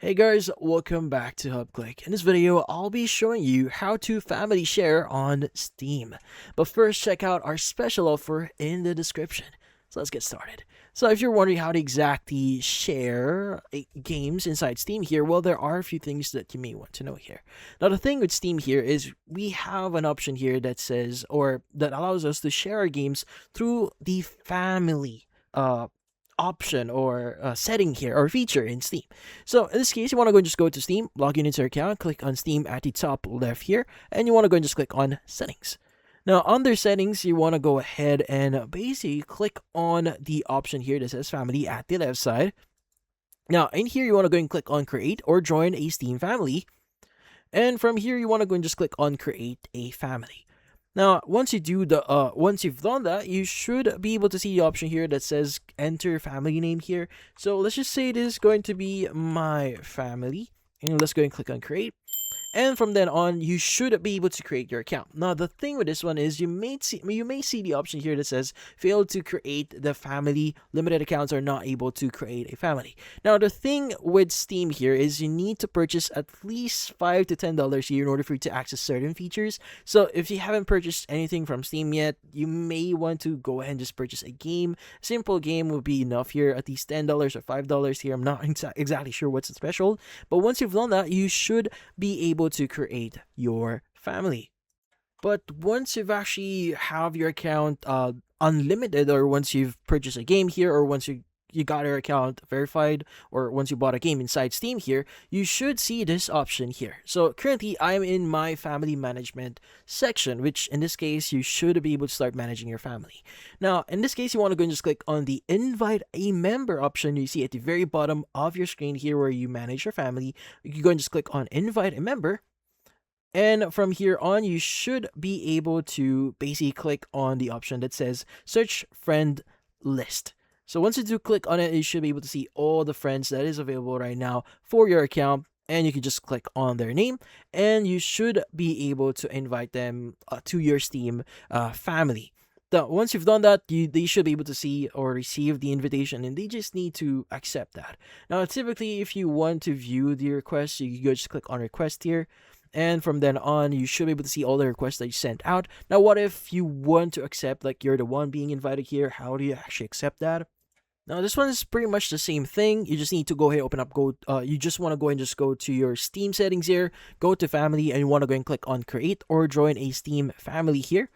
Hey guys, welcome back to HubClick. In this video, I'll be showing you how to family share on Steam. But first, check out our special offer in the description. So let's get started. So if you're wondering how to exactly share games inside Steam here, well, there are a few things that you may want to know here. Now, the thing with Steam here is we have an option here that says, or that allows us to share our games through the family option or setting here or feature in Steam. So in this case, you want to go and just go to Steam, log in into your account, click on Steam at the top left here, and you want to go and just click on settings. Now under settings, you want to go ahead and basically click on the option here that says family at the left side. Now in here, you want to go and click on create or join a Steam family. And from here, you want to go and just click on create a family. Now, once you've done that, you should be able to see the option here that says enter family name here. So let's just say it is going to be my family, and let's go and click on create. And from then on, you should be able to create your account. Now, the thing with this one is you may see the option here that says failed to create the family. Limited accounts are not able to create a family. Now, the thing with Steam here is you need to purchase at least $5 to $10 here in order for you to access certain features. So if you haven't purchased anything from Steam yet, you may want to go ahead and just purchase a game. A simple game would be enough here, at least $10 or $5 here. I'm not exactly sure what's the threshold, but once you've done that, you should be able to create your family. But once you've actually have your account unlimited, or once you've purchased a game here, or once you got your account verified, or once you bought a game inside Steam here, you should see this option here. So currently I'm in my family management section, which in this case you should be able to start managing your family. Now in this case, you want to go and just click on the invite a member option you see at the very bottom of your screen here where you manage your family. You can go and just click on invite a member. And from here on, you should be able to basically click on the option that says search friend list. So once you do click on it, you should be able to see all the friends that is available right now for your account. And you can just click on their name and you should be able to invite them to your Steam family. Now, once you've done that, they should be able to see or receive the invitation, and they just need to accept that. Now, typically, if you want to view the request, you can go just click on request here. And from then on, you should be able to see all the requests that you sent out. Now, what if you want to accept, like you're the one being invited here? How do you actually accept that? Now, this one is pretty much the same thing. You just need to go ahead, you just want to go and just go to your Steam settings here, go to family, and you want to go and click on create or join a Steam family here.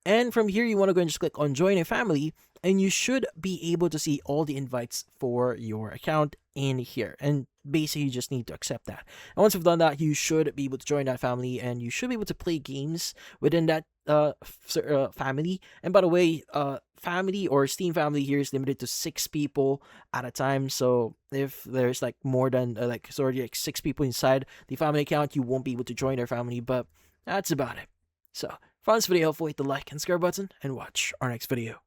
And from here, you want to go and just click on join a family, and you should be able to see all the invites for your account in here. And basically, you just need to accept that. And once you've done that, you should be able to join that family, and you should be able to play games within that family. And by the way, family or Steam family here is limited to 6 people at a time. So if there's like more than like 6 people inside the family account, you won't be able to join their family. But that's about it. So if you found this video helpful, hit the like and subscribe button and watch our next video.